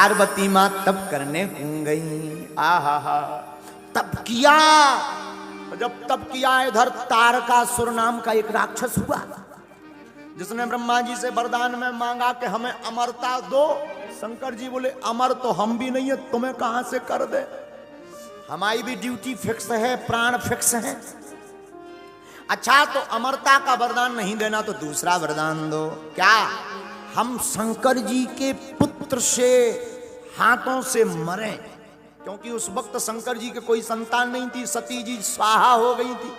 पार्वती मां तब करने गई। आहा हा तब किया। जब तब किया इधर तारकासुर नाम का एक राक्षस हुआ, जिसने ब्रह्मा जी से वरदान में मांगा कि हमें अमरता दो। शंकर जी बोले अमर तो हम भी नहीं है, तुम्हें कहां से कर दे, हमारी भी ड्यूटी फिक्स है, प्राण फिक्स है। अच्छा तो अमरता का वरदान नहीं देना तो दूसरा वरदान दो। क्या? हम शंकर जी के पुत्र से हाथों से मरें, क्योंकि उस वक्त शंकर जी के कोई संतान नहीं थी, सती जी स्वाहा हो गई थी।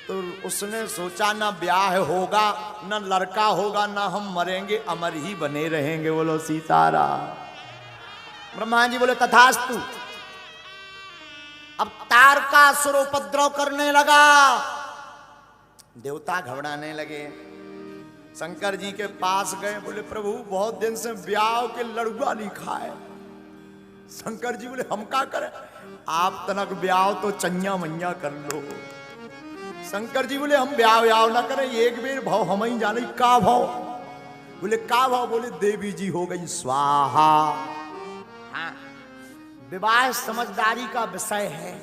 तो उसने सोचा ना ब्याह होगा, ना लड़का होगा, ना हम मरेंगे, अमर ही बने रहेंगे। बोलो सीताराम। ब्रह्मा जी बोले तथास्तु। अब तारकासुर उपद्रव करने लगा, देवता घबराने लगे। शंकर जी के पास गए, बोले प्रभु बहुत दिन से ब्याह के लड़ुआ नहीं खाए। शंकर जी बोले हम क्या करें, आप तनक ब्याह तो चन्या मैया कर लो। शंकर जी बोले हम ब्याह व्याह ना करें, एक बेर भाव हम ही जाने का भाव। बोले का भाव? बोले देवी जी हो गई स्वाहा। हाँ, विवाह समझदारी का विषय है।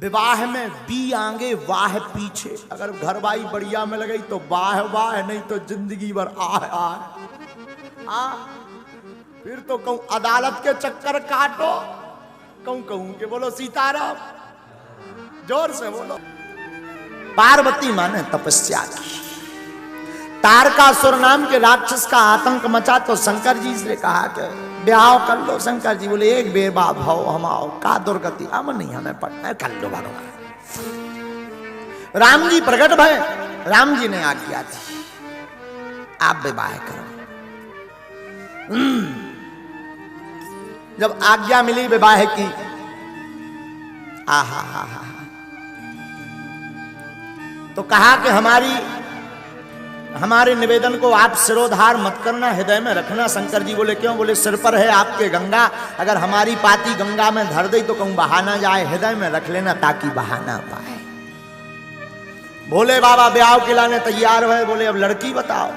विवाह में बी आगे वाह पीछे। अगर घरवाई बढ़िया में लगी तो वाह वाह, नहीं तो जिंदगी भर आह आह। फिर तो कहूं अदालत के चक्कर काटो, कहूं के बोलो सीताराम, जोर से बोलो। पार्वती मां ने तपस्या की, तारकासुर नाम के राक्षस का आतंक मचा, तो शंकर जी से कहा कि ब्याह कर लो। शंकर जी बोले एक बेर बाप भाव हम आओ, का दुर्गति हम नहीं, हमें पढ़ना कर लो भगवान। राम जी प्रकट भय, राम जी ने आज्ञा दी आप विवाह करो। जब आज्ञा मिली विवाह की, आहा हा हा, तो कहा कि हमारे निवेदन को आप सिरोधार मत करना, हृदय में रखना। शंकर जी बोले क्यों? बोले सिर पर है आपके गंगा, अगर हमारी पाती गंगा में धर दे तो कहूं बहा ना जाए, हृदय में रख लेना ताकि बहा ना पाए। भोले बाबा ब्याह के लाने तैयार हुए। बोले अब लड़की बताओ।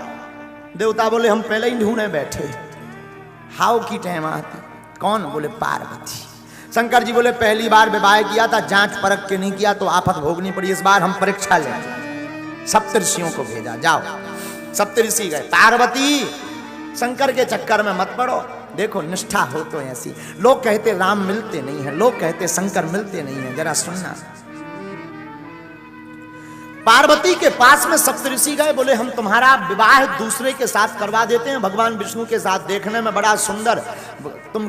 देवता बोले हम पहले ही ढूंढने बैठे, हाउ की टाइम आती। कौन? बोले पार्वती। शंकर जी बोले पहली बार विवाह किया था, जांच परख के नहीं किया तो आफत भोगनी पड़ी, इस बार हम परीक्षा लेंगे। सप्तऋषियों को भेजा, जाओ। सप्तऋषि गए। पार्वती शंकर के चक्कर में मत पड़ो, देखो निष्ठा हो तो ऐसी। लोग कहते राम मिलते नहीं है, लोग कहते शंकर मिलते नहीं है, जरा सुनना। पार्वती के पास में सप्तऋषि गए, बोले हम तुम्हारा विवाह दूसरे के साथ करवा देते हैं, भगवान विष्णु के साथ, देखने में बड़ा सुंदर, तुम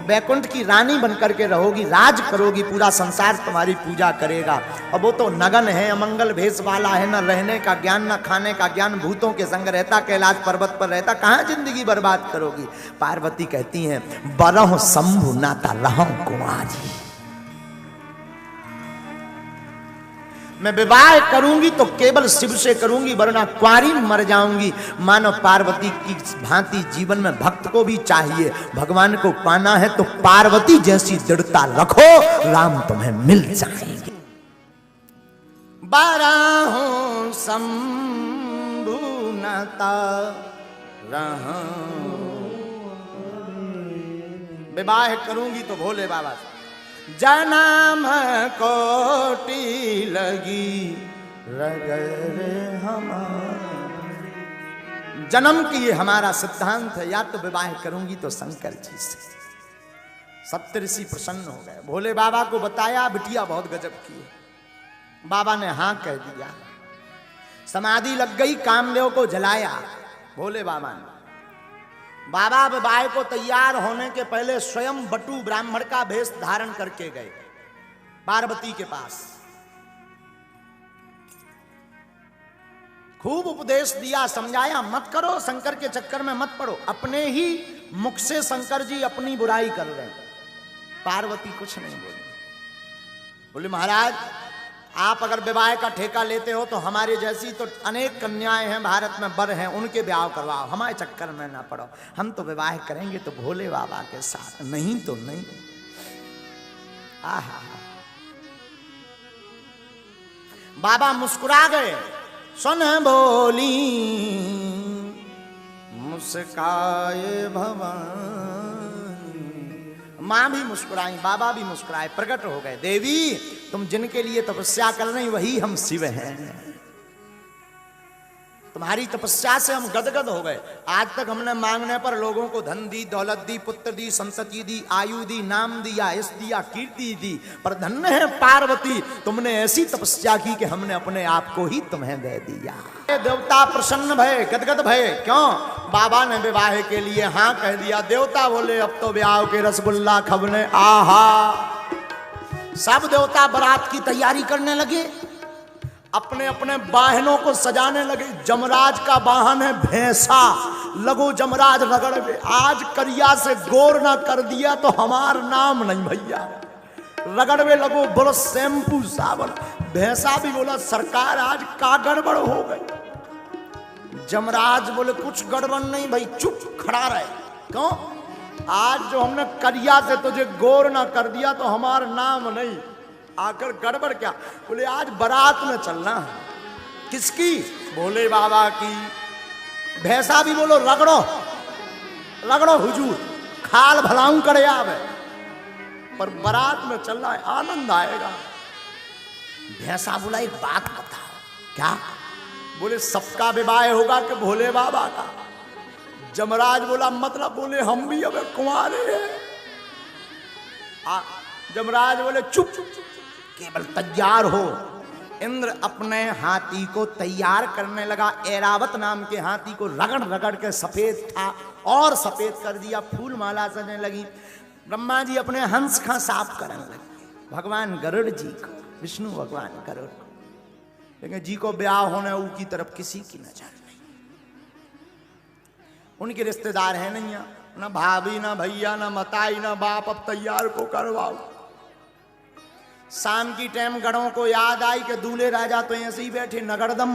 वैकुंठ की रानी बनकर के रहोगी, राज करोगी, पूरा संसार तुम्हारी पूजा करेगा। और वो तो नगन है, अमंगल भेष वाला है, न रहने का ज्ञान, न खाने का ज्ञान, भूतों के संग रहता, कैलाश पर्वत पर रहता, कहाँ जिंदगी बर्बाद करोगी। पार्वती कहती हैं बरह शंभु नाता रहूं कुंवारी, मैं विवाह करूंगी तो केवल शिव से करूंगी, वरना कुंवारी मर जाऊंगी। मानो पार्वती की भांति जीवन में भक्त को भी चाहिए, भगवान को पाना है तो पार्वती जैसी दृढ़ता रखो, राम तुम्हें मिल जाएंगे। बारहों शंभु नाता रहूं, विवाह करूंगी तो भोले बाबा से। जन्म कोटि लगी रगर हमारी, जन्म की ये हमारा सिद्धांत है, या तो विवाह करूंगी तो शंकर जी से। सप्तऋषि प्रसन्न हो गए, भोले बाबा को बताया, बिटिया बहुत गजब की है। बाबा ने हाँ कह दिया, समाधि लग गई, कामदेव को जलाया भोले बाबा ने। बाबा विवाह को तैयार होने के पहले स्वयं बटू ब्राह्मण का भेष धारण करके गए पार्वती के पास। खूब उपदेश दिया, समझाया, मत करो, शंकर के चक्कर में मत पड़ो। अपने ही मुख से शंकर जी अपनी बुराई कर रहे हैं। पार्वती कुछ नहीं बोली, बोले महाराज आप अगर विवाह का ठेका लेते हो तो हमारे जैसी तो अनेक कन्याएं हैं भारत में, बर हैं, उनके ब्याह करवाओ, हमारे चक्कर में ना पड़ो। हम तो विवाह करेंगे तो भोले बाबा के साथ, नहीं तो नहीं। आहा, बाबा मुस्कुरा गए, सुन भोली मुस्काए भवानी, माँ भी मुस्कुराई, बाबा भी मुस्कुराए, प्रकट हो गए। देवी तुम जिनके लिए तपस्या कर रही वही हम शिव हैं। तुम्हारी तपस्या से हम गदगद हो गए। आज तक हमने मांगने पर लोगों को धन दी, दौलत दी, पुत्र दी, संतति दी, आयु दी, नाम दिया, यश दिया, कीर्ति दी, पर धन्य है पार्वती तुमने ऐसी तपस्या की कि हमने अपने आप को ही तुम्हें दे दिया। देवता प्रसन्न भय, गदगद भय। क्यों? बाबा ने विवाह के लिए हाँ कह दिया। देवता बोले अब तो ब्याह के रसगुल्ला खबने। आहा, सब देवता बारात की तैयारी करने लगे, अपने अपने वाहनों को सजाने लगे। जमराज का वाहन है भैंसा, लगो जमराज रगड़ में। आज करिया से गोर ना कर दिया तो हमार नाम नहीं भैया। रगड़ में लगो, बोलो शैम्पू साबुन। भैंसा भी बोला सरकार आज का गड़बड़ हो गई। जमराज बोले कुछ गड़बड़ नहीं भाई, चुप खड़ा रहे। क्यों? आज जो हमने करिया से तुझे गोर ना कर दिया तो हमार नाम नहीं। आकर गड़बड़ क्या? बोले आज बारात में चलना है। किसकी? भोले बाबा की। भैंसा भी बोलो रगड़ो रगड़ो हुजूर, खाल भलाऊं करे आवे, पर बारात में चलना है, आनंद आएगा। भैंसा बोला एक बात बताओ। क्या? बोले सबका विवाह होगा कि भोले बाबा का? जमराज बोला मतलब? बोले हम भी अब कुंवारे हैं। जमराज बोले चुप, केवल तैयार हो। इंद्र अपने हाथी को तैयार करने लगा। ऐरावत नाम के हाथी को रगड़ रगड़ के सफेद था और सफेद कर दिया, फूल माला सजने लगी। ब्रह्मा जी अपने हंस का साफ करने लगे। भगवान गरुड़ जी को, विष्णु भगवान गरुड़ को, लेकिन जी को ब्याह होने उनकी तरफ किसी की नजर नहीं। उनके रिश्तेदार है नहीं, ना भाभी, ना भैया, ना मताई, ना बाप। अब तैयार को करवाओ। शाम की टाइम गढ़ों को याद आई कि दूल्हे राजा तो ऐसे ही बैठे नगरदम।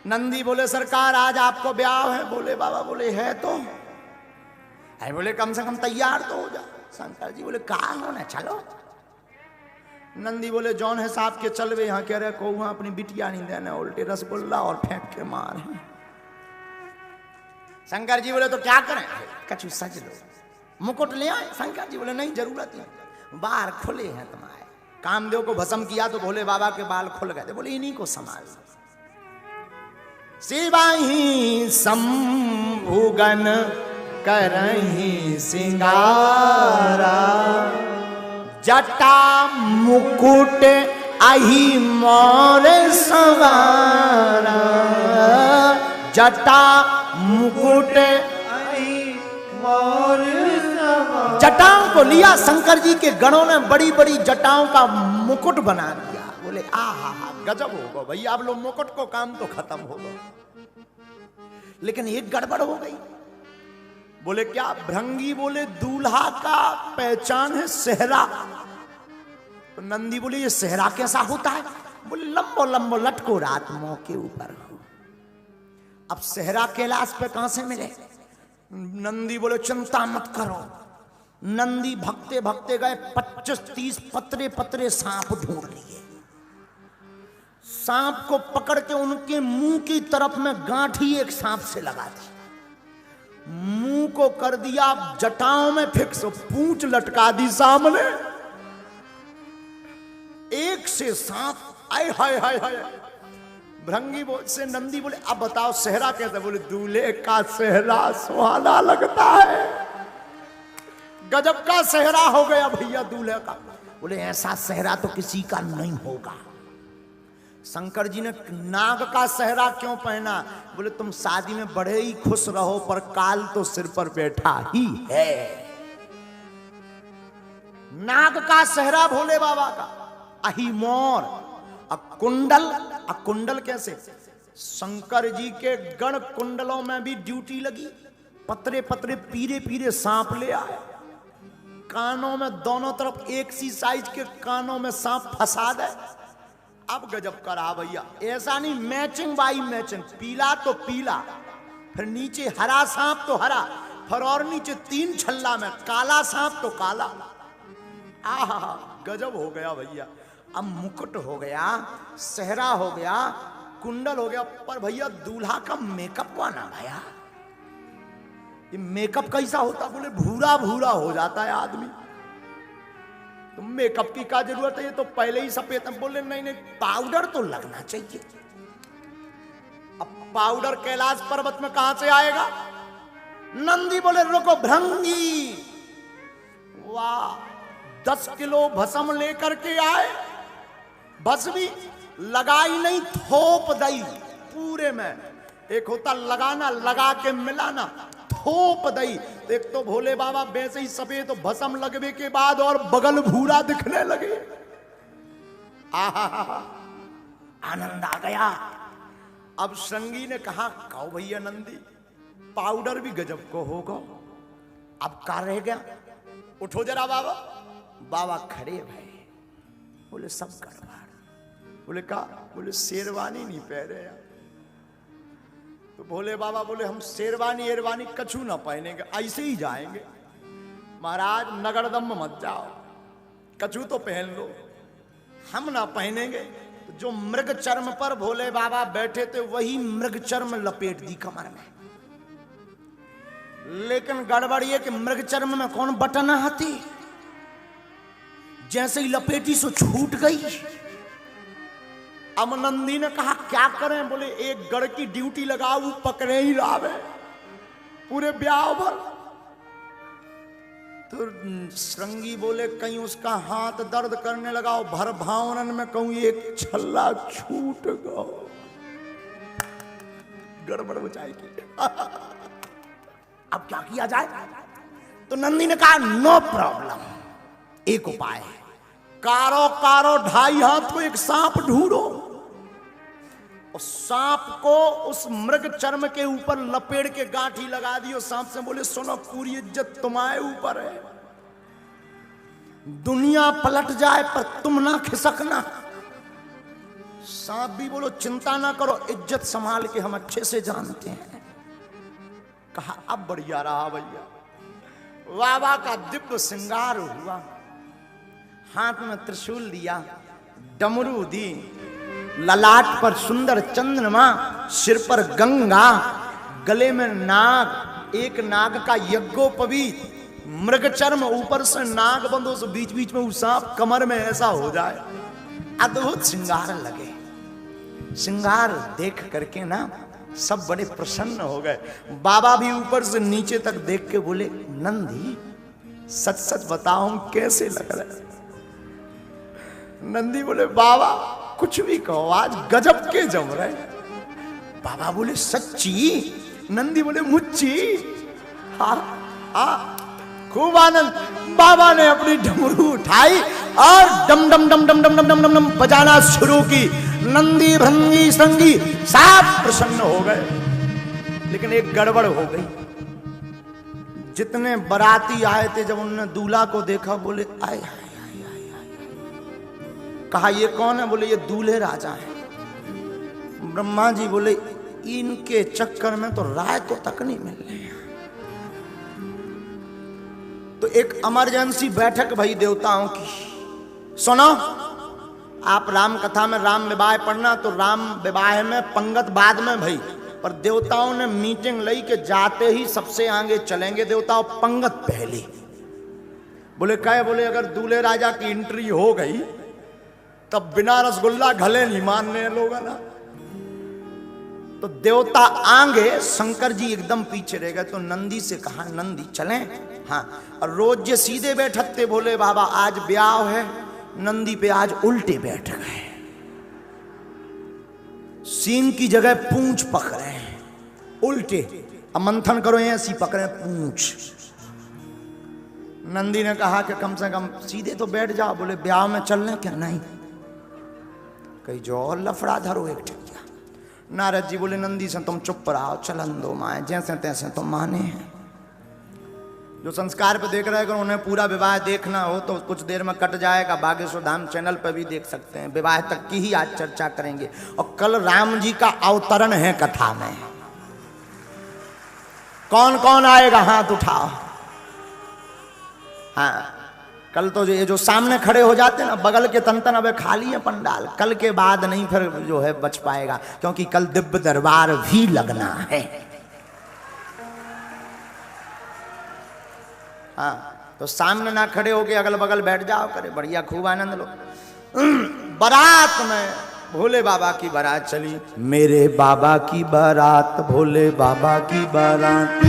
नंदी बोले सरकार आज आपको ब्याह है। बोले बाबा बोले है तो है। बोले कम से कम तैयार तो हो जा। शंकर जी बोले कहाँ होना, चलो। नंदी बोले जौन हिसाब के चलवे यहाँ कह रहे को वहां अपनी बिटिया नहीं देने, उल्टे रसगुल्ला और फेंक के मार। शंकर जी बोले तो क्या करें? कछु सज लो, मुकुट ले आए। शंकर जी बोले नहीं जरूरत नहीं, बाल खुले हैं तुम्हारे। कामदेव को भस्म किया तो भोले बाबा के बाल खुल गए थे। बोले इन्हीं को संभाल। शिवाही शंभुगन करही सिंगारा, जटा मुकुट अहि मोर सवारा। जटा मुकुट जटाओं को लिया शंकर जी के गणों ने, बड़ी बड़ी जटाओं का मुकुट बना दिया। बोले आहा गजब होगा भैया, आप लोग मुकुट को काम तो खत्म होगा। लेकिन एक गड़बड़ हो गई। बोले क्या? भृंगी बोले दूल्हा का पहचान है सेहरा। तो नंदी बोले ये सेहरा कैसा होता है? बोले लंबो लंबो लटको रात मुंह के ऊपर हो। अब सेहरा कैलाश पे कहां से मिले? नंदी बोले चिंता मत करो। नंदी भगते भगते गए, 25-30 पतरे पतरे सांप ढूंढ लिए। सांप को पकड़ के उनके मुंह की तरफ में गांठी एक सांप से लगा दी, मुंह को कर दिया जटाओं में फिक्स, पूंछ लटका दी सामने। एक से सांप आए हाय हाय हाय। भृंगी से नंदी बोले अब बताओ सेहरा कैसे? बोले दूल्हे का सेहरा सुहाना लगता है। गजब का सेहरा हो गया भैया दूल्हे का। बोले ऐसा सेहरा तो किसी का नहीं होगा। शंकर जी ने नाग का सेहरा क्यों पहना? बोले तुम शादी में बड़े ही खुश रहो, पर काल तो सिर पर बैठा ही है। नाग का सेहरा भोले बाबा का। अहिमोर कुंडल। कुंडल कैसे? शंकर जी के गण कुंडलों में भी ड्यूटी लगी। पतरे पतरे पीरे पीरे सांप ले आए, कानों में दोनों तरफ एक सी साइज के कानों में सांप फंसा दे। अब गजब करा भैया, ऐसा नहीं मैचिंग बाई मैचिंग, पीला तो पीला, फिर नीचे हरा सांप तो हरा, फिर और नीचे 3 छल्ला में काला सांप तो काला। आहा गजब हो गया भैया। अब मुकुट हो गया, सेहरा हो गया, कुंडल हो गया, पर भैया दूल्हा का मेकअप हुआ ना भैया। ये मेकअप कैसा होता? बोले भूरा भूरा हो जाता है आदमी। तो मेकअप की क्या जरूरत है, ये तो पहले ही सफेद है। बोले नहीं नहीं, पाउडर तो लगना चाहिए। अब पाउडर कैलाश पर्वत में कहां से आएगा? नंदी बोले रुको भृंगी, वाह 10 किलो भस्म लेकर के आए, भस्म भी लगाई नहीं, थोप दई पूरे में। एक होता लगाना, लगा के मिलाना, थोप दई। तो एक तो भोले बाबा वैसे ही सफेद, तो भस्म लगने के बाद और बगल भूरा दिखने लगे। आहा आनंद आ गया। अब श्रृंगी ने कहा कहो भैया नंदी, पाउडर भी गजब को होगा, अब का रह गया, उठो जरा बाबा। बाबा खड़े भाई, बोले सब गड़बड़। बोले का? बोले शेरवानी नहीं पहने यार। तो भोले बाबा बोले हम शेरवानी एरवानी कछु ना पहनेंगे, ऐसे ही जाएंगे। महाराज नगरदम मत जाओ, कछु तो पहन लो, हम ना पहनेंगे। तो जो मृग चर्म पर भोले बाबा बैठे थे वही मृग चर्म लपेट दी कमर में। लेकिन गड़बड़ ये कि मृग चर्म में कौन बटन आती, जैसे ही लपेटी सो छूट गई। अब नंदी ने कहा क्या करें? बोले एक गढ़ की ड्यूटी लगाओ, वो पकड़े ही लावे पूरे ब्याह भर। तो श्रृंगी बोले कहीं उसका हाथ दर्द करने लगा, भर भावनन में कहूं एक छल्ला छूट गो, गड़बड़ हो जाएगी। अब क्या किया जाए? तो नंदी ने कहा नो प्रॉब्लम, एक उपाय है, कारो कारो 2.5 हाथ को एक सांप ढूंढो, और सांप को उस मृग चर्म के ऊपर लपेट के गांठी लगा दियो। सांप से बोले सुनो, पूरी इज्जत तुम्हारे ऊपर है, दुनिया पलट जाए पर तुम ना खिसकना। सांप भी बोलो चिंता ना करो, इज्जत संभाल के हम अच्छे से जानते हैं। कहा अब बढ़िया रहा भैया। बाबा का दिव्य श्रृंगार हुआ, हाथ में त्रिशूल दिया, डमरू दी, ललाट पर सुंदर चंद्रमा, सिर पर गंगा, गले में नाग, एक नाग का यज्ञोपवीत, मृग चर्म, ऊपर से नाग बंदो से बीच बीच में सांप, कमर में ऐसा हो जाए। अद्भुत श्रृंगार लगे। श्रृंगार देख करके ना सब बड़े प्रसन्न हो गए। बाबा भी ऊपर से नीचे तक देख के बोले नंदी सच सच बताओ कैसे लग रहा है? नंदी बोले बाबा कुछ भी कहो, आज गजब के जम रहे। बाबा बोले सच्ची? नंदी बोले मुच्ची। हाँ हाँ, खूब आनंद। बाबा ने अपनी डमरू उठाई और डम डम डम डम डम डम डम डम डम बजाना शुरू की। नंदी भृंगी श्रृंगी सब प्रसन्न हो गए। लेकिन एक गड़बड़ हो गई। जितने बाराती आए थे, जब उन्होंने दूल्हा को देखा बोले आए आए। कहा ये कौन है? बोले ये दूल्हे राजा हैं। ब्रह्मा जी बोले इनके चक्कर में तो राय को तक नहीं मिल रही है। तो एक इमरजेंसी बैठक भई देवताओं की। सुनो, आप राम कथा में राम विवाह पढ़ना, तो राम विवाह में पंगत बाद में भई, पर देवताओं ने मीटिंग लई के जाते ही सबसे आगे चलेंगे देवताओं, पंगत पहले। बोले कहे? बोले अगर दूल्हे राजा की एंट्री हो गई तब बिना रसगुल्ला घले नहीं मानने लोग ना। तो देवता आगे, शंकर जी एकदम पीछे रह गए। तो नंदी से कहा नंदी चलें? हाँ। और रोज जे सीधे बैठते भोले बाबा, आज ब्याह है, नंदी पे आज उल्टे बैठ गए। सींग की जगह पूंछ पकड़े हैं उल्टे। अब मंथन करो, ऐसी पकड़े पूंछ। नंदी ने कहा कि कम से कम सीधे तो बैठ जाओ। बोले ब्याह में चलने क्या? नहीं, कहीं जो और लफड़ा धरो एक ठिकिया। नारद जी बोले नंदी से तुम चुप रहो, चलन दो माए, जैसे तैसे तुम माने हैं। जो संस्कार पे देख रहे हैं, अगर उन्हें पूरा विवाह देखना हो तो कुछ देर में कट जाएगा, बागेश्वर धाम चैनल पर भी देख सकते हैं। विवाह तक की ही आज चर्चा करेंगे। और कल राम जी का अवतरण है कथा में। कौन कौन आएगा हाथ उठाओ। हाँ, कल तो ये जो सामने खड़े हो जाते हैं ना, बगल के तन अब खाली है पंडाल। कल के बाद नहीं फिर जो है बच पाएगा, क्योंकि कल दिव्य दरबार भी लगना है। हाँ, तो सामने ना खड़े होके अगल बगल बैठ जाओ करे, बढ़िया खूब आनंद लो। बारात में भोले बाबा की बारात चली, मेरे बाबा की बारात, भोले बाबा की बारात।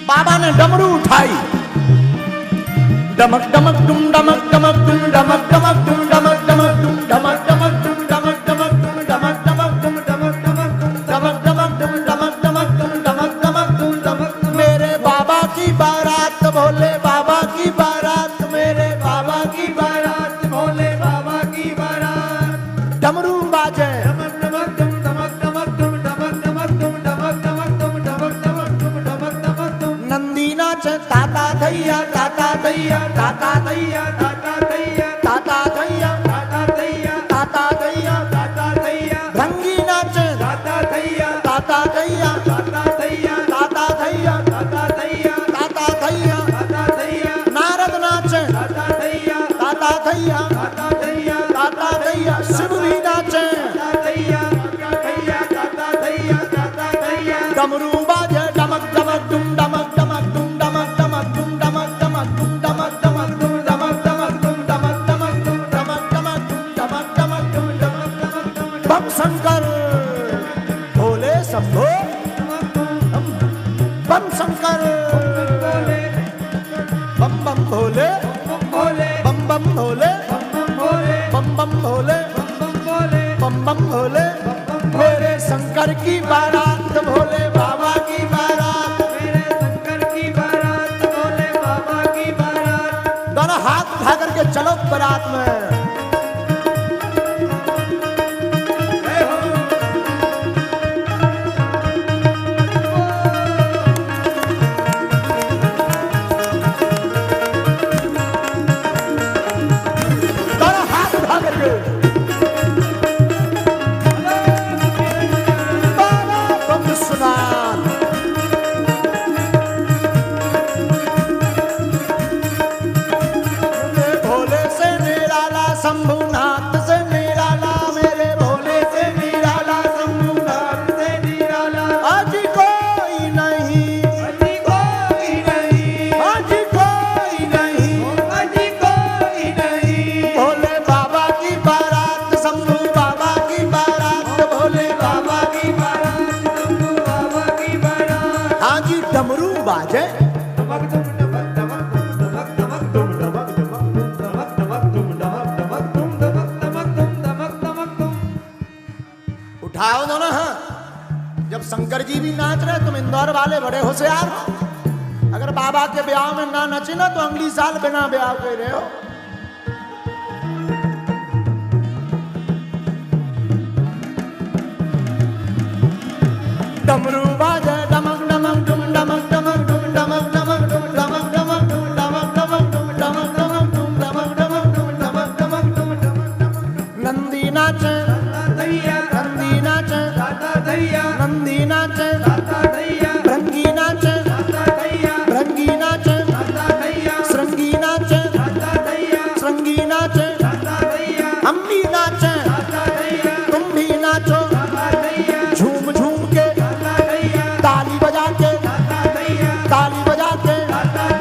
बाबा ने डमरू उठाई, डमक डमक डुम डमक डमक डुम डमक डमक डुम डमक डमक डुम डमक डमक डुम डमक डमक डुम डमक डमक डुम डमक डमक डमक डमक डुम डमक डमक डुम डमक डमक डुम डमक। मेरे बाबा की बारात, भोले बाबा की बारात, मेरे बाबा की बारात, भोले बाबा की बारात। डमरू बाजे, डमक डमक डुम डमक डमक डुम डमक डमक डुम डमक डमक डुम डमक डमक डुम डमक डमक डुम। नंदी नाच, ताता थैया, ताता थैया, ताता थैया, ताता थैया, ताता थैया, ताता थैया, ताता थैया, ताता थैया। भंगी नाच, ताता थैया, ताता थैया, ताता थैया, ताता थैया, ताता थैया, ताता थैया, ताता थैया। नारद नाच, ताता थैया, ताता थैया, ताता थैया, ताता थैया। शिव भी नाचे, ताता थैया, ताता थैया, ताता थैया, ताता थैया। डमरू बाजे, डमक डमक डुम डमक डमक डुम डमक डमक डुम डमक डमक डुम डमक डमक डुम डमक डमक डुम डमक डमक डुम डमक डमक डुम डमक डमक डुम डमक डमक डुम। बम शंकर भोले शंभो, बम शंकर बम बम भोले, बम बम भोले, बम बम भोले, बम बम भोले। मेरे शंकर की बारात, भोले बाबा की बारात, मेरे शंकर की बारात, भोले बाबा की बारात। दोनों हाथ उठा करके चलो बारात में। दोनों हाथ उठा करके शंभुनाथ से निराला, मेरे भोले से निराला, शंभुनाथ से निराला। अजी कोई नहीं, अजी कोई नहीं, अजी कोई नहीं, अजी कोई नहीं। भोले बाबा की बारात, शंभु बाबा की बारात, भोले बाबा की बारात, शंभु बाबा की बारात। हाजी डमरू बाजे, उठाओ दोनों हाथ। जब शंकर जी भी नाच रहे, तुम इंदौर वाले बड़े होशियार हो। अगर बाबा के ब्याह में ना नचे ना तो अगली साल बिना ब्याह के रहे हो। डमरू बाजे, डमक डमक डुम डमक डमक डुम डमक डमक डुम डमक डमक डुम डमक डमक डुम डमक डमक डुम डमक डमक डुम डमक डमक डुम डमक डमक। नंदी नाचे, नंदी नाचे, नंदी नाचे, भृंगी नाचे, भृंगी नाचे, श्रृंगी नाचे, श्रृंगी नाचे। हम भी नाचे, तुम भी नाचो, झूम झूम के, ताली बजा के, ताली बजा के।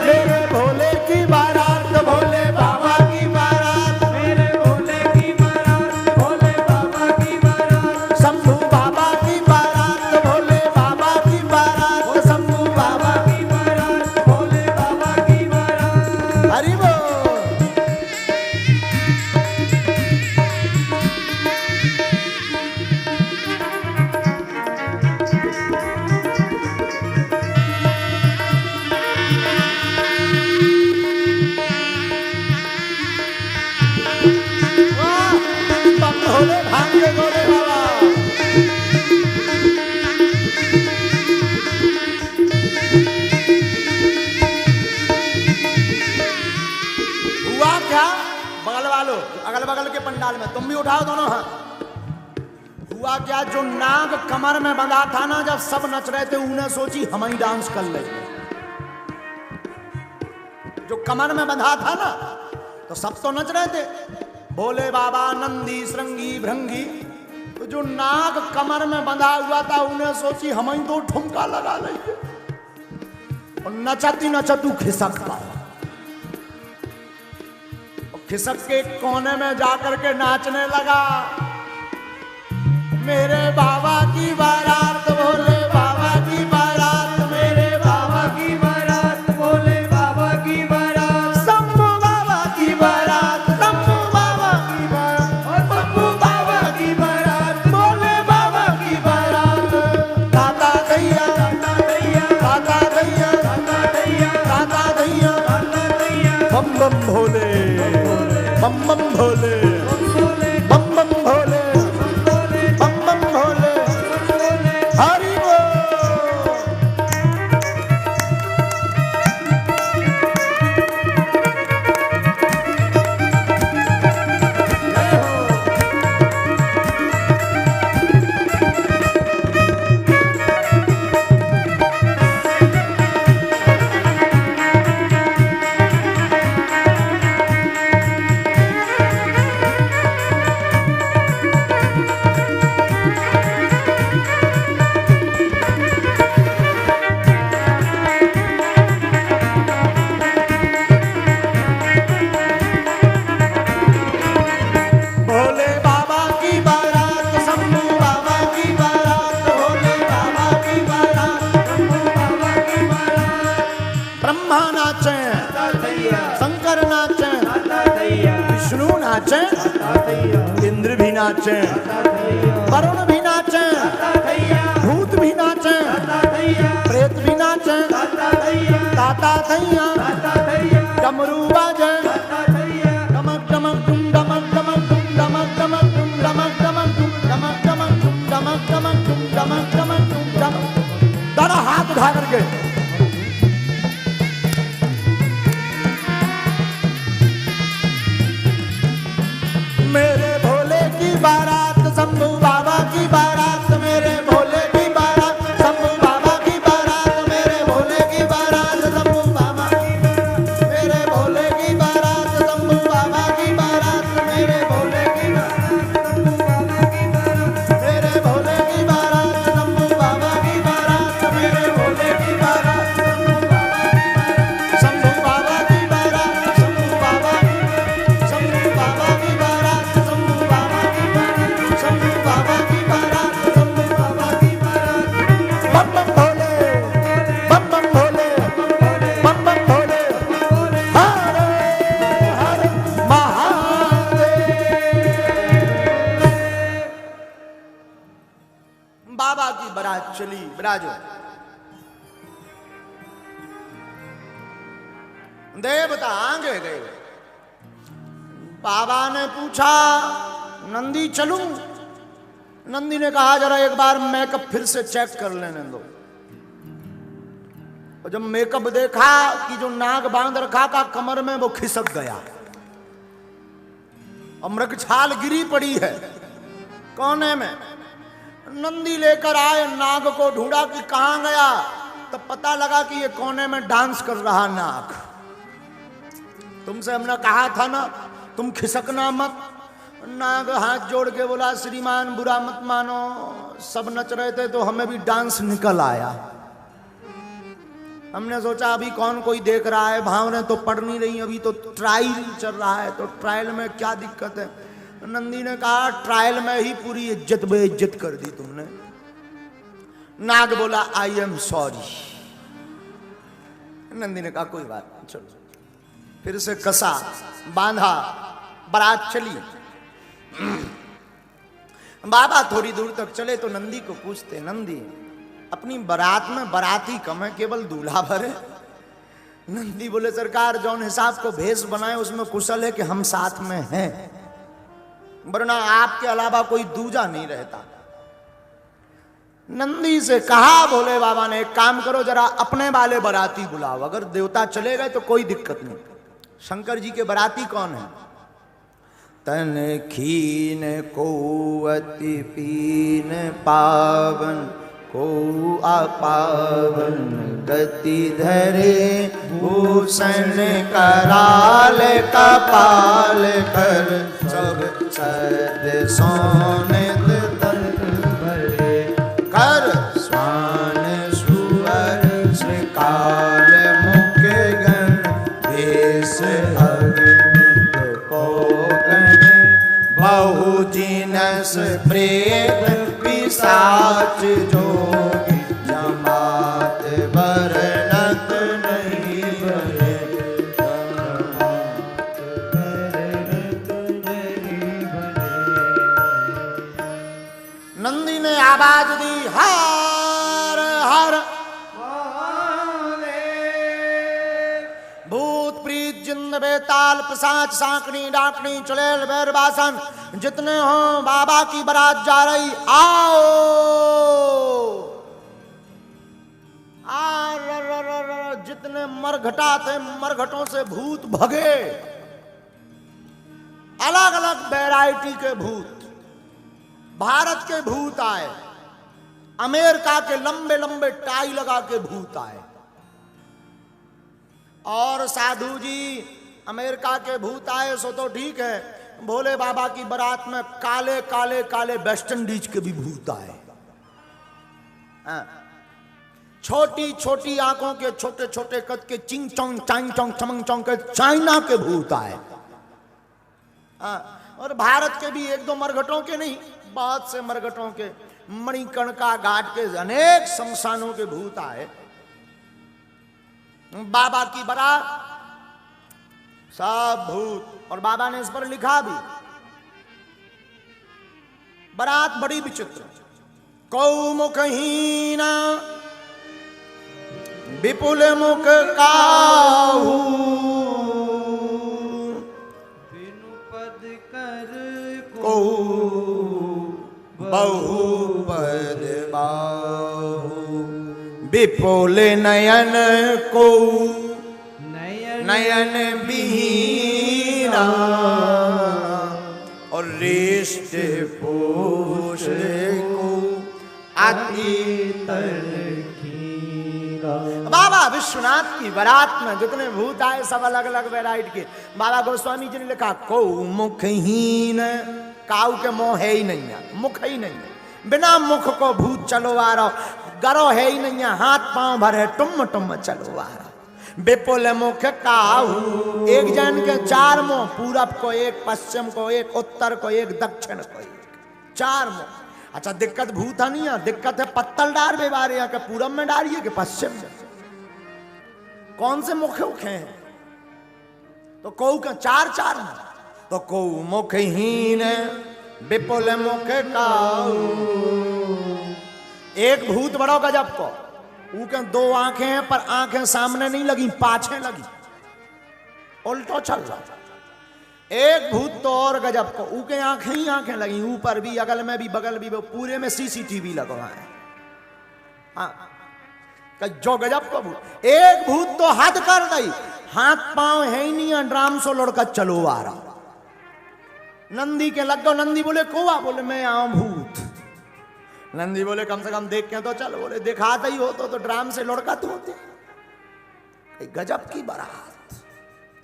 मेरे भोले की बारात, भोले बाबा की बारात, मेरे भोले की बारात, भोले बाबा की बारात। शंभू बाबा की बारात, भोले बाबा की बारात, शंभू बाबा की बारात, भोले बाबा की बारात। हरि बोल। भोले भांगे भोले बाबा। हुआ क्या बगल वालों, अगल बगल के पंडाल में तुम भी उठाओ दोनों हाथ। हुआ क्या, जो नाग कमर में बंधा था ना, जब सब नच रहे थे उन्हें सोची हम ही डांस कर ले। जो कमर में बंधा था ना तो सब तो नच रहे थे, भोले बाबा, नंदी, श्रृंगी, भृंगी। तो जो नाग कमर में बंधा हुआ था उन्हें सोची हम ही तो ठुमका लगा लेंगे। और नचती नचतू खिसक पाओ। खिसक के कोने में जाकर के नाचने लगा। मेरे बाबा की बारात, भोले बाबा की बारात, मेरे बाबा की बारात, भोले बाबा की बारात, शंभू बाबा की बारात, शंभू बाबा की बारात, शंभू बाबा की बारात, भोले बाबा की बारात। दादा दैया, दादा दैया, दादा दैया, दादा दैया, दादा दैया, दादा दैया, बम बम भोले, बम बम भोले, बम बम भोले, बम बम भोले, हरि बोल। भोले बाबा की बारात, शंभू बाबा की बारात, भोले बाबा की बारात, शंभू बाबा की बारात। ब्रह्मा नाचे, शंकर नाचे, विष्णु नाचे, इंद्र भी नाचे, वरुण भी नाचे, भूत भी नाचे, प्रेत भी नाचे, ताता थैया, डमरू बाजे, डमक डमक डुम डमक डमक डुम डमक डमक डुम डमक डमक डुम डमक डमक डुम डमक डमक डुम डमक डमक डुम डमक। दोनों हाथ उठा करके मेरे भोले की बारात, शंभू बाबा की बारात, मेरे भोले की बारात, शंभू बाबा की बारात, मेरे भोले की बारात, शंभू बाबा की बारात, मेरे भोले की बारात, शंभू बाबा की बारात, मेरे भोले की बारात, शंभू बाबा की बारात, मेरे भोले की बारात, शंभू बाबा की बारात, मेरे भोले की बारात, शंभू बाबा की बारात, शंभू बाबा की बारात, शंभू बाबा की बारात, शंभू बाबा की बारात, शंभू बाबा की बारात, शंभू बाबा की बारात। बम बम भोले, बम बम भोले, बम बम भोले, हर हर महादेव। बाबा की बारात चली, बिराजो। देवता आगे गए। बाबा ने पूछा, नंदी चलूं? नंदी ने कहा जरा एक बार मेकअप फिर से चेक कर लेने दो। और जब मेकअप देखा कि जो नाग बांध रखा था कमर में वो खिसक गया और मृगछाल गिरी पड़ी है कोने में। नंदी लेकर आए, नाग को ढूंढा कि कहां गया, तब पता लगा कि ये कोने में डांस कर रहा नाग। तुमसे हमने कहा था ना तुम खिसकना मत। नाग हाथ जोड़ के बोला, श्रीमान बुरा मत मानो, सब नच रहे थे तो हमें भी डांस निकल आया। हमने सोचा अभी कौन कोई देख रहा है, भावने तो पड़ नहीं रही, अभी तो ट्रायल चल रहा है, तो ट्रायल में क्या दिक्कत है। नंदी ने कहा ट्रायल में ही पूरी इज्जत बेइज्जत कर दी तुमने। नाग बोला आई एम सॉरी। नंदी ने कहा कोई बात नहीं, चलो। फिर से कसा, बांधा, बारात चली। बाबा थोड़ी दूर तक चले तो नंदी को पूछते, नंदी अपनी बारात में बाराती कम है, केवल दूल्हा भर है। नंदी बोले सरकार जौन हिसाब को भेष बनाए उसमें कुशल है कि हम साथ में हैं, वरना आपके अलावा कोई दूजा नहीं रहता। नंदी से कहा भोले बाबा ने एक काम करो जरा अपने वाले बाराती बुलाओ, अगर देवता चले गए तो कोई दिक्कत नहीं। शंकर जी के बाराती कौन है? तन खीन को अति पीन पावन को अपावन गति धरे भूषण कराल कपाल कर सब सद सोनित तन भरे कर स्वान सुअर श्रीकाल जिनस प्रेत पिशाच जोगी जमात बरनत नहीं बने। नंदी ने आवाज दी हर हर भूत प्रीत जिन्न बेताल पिशाच सांकनी डाकनी चुड़ैल बैरबासन जितने हो बाबा की बारात जा रही आओ। जितने मरघटा थे मरघटों से भूत भगे। अलग अलग वैरायटी के भूत। भारत के भूत आए, अमेरिका के लंबे लंबे टाई लगा के भूत आए। और साधु जी अमेरिका के भूत आए सो तो ठीक है, भोले बाबा की बारात में काले काले काले वेस्ट इंडीज के भी भूत आए। छोटी छोटी आंखों के छोटे छोटे कद के चिंग चोंग चांग चोंग चमंग चोंग के चाइना के भूत आए। और भारत के भी एक दो मरघटों के नहीं, बहुत से मरघटों के, मणिकर्णिका घाट के अनेक शमशानों के भूत आए। बाबा की बारात सब भूत। और बाबा ने इस पर लिखा भी, बारात बड़ी विचित्र। कौ मुखहीना विपुल मुख काहू बिनु पद कर को बहुपद बाहु विपुल नयन को नयन बिहीना और रिष्ट पोष को अति तलखीना। बाबा विश्वनाथ की बारात में जितने भूत आए सब अलग अलग वैरायटी के। बाबा गोस्वामी जी ने लिखा को मुखहीन, काऊ के मुंह है ही नहीं है, मुख ही नहीं है, बिना मुख को भूत चलो आ रहा, गरो है ही नहीं है, हाथ पांव भरे टुम टुम चलो आ रहा। विपुल मुख काहू, एक जन के चार मुंह, पूरब को एक, पश्चिम को एक, उत्तर को एक, दक्षिण को एक, चार मुंह। अच्छा दिक्कत भूत नहीं है, दिक्कत है पत्तल डार बेवारे के पूरब में डालिए कि पश्चिम में, कौन से मुख हैं? तो कौ का चार चार मुंह, तो कौ मुखहीन विपुल मुख काहू। एक भूत बड़ो गजब को, ऊके दो आंखें हैं पर आंखें सामने नहीं लगी, पाछे लगी, उल्टो चल रहा। एक भूत तो और गजब को, ऊके आंखें ही आंखें लगी, ऊपर भी अगल में भी बगल भी, पूरे में सीसीटीवी लगवाए। हाँ जो गजब को भूत। एक भूत तो हद कर गई, हाथ पांव है ही नहीं, ड्राम सो लड़का चलो आ रहा। नंदी के लग गो, नंदी बोले कोवा, बोले मैं आऊं भूत। नंदी बोले कम से कम देख के तो चल, बोले दिखाता ही हो तो ड्राम से लड़का तो होते। गजब की बारात,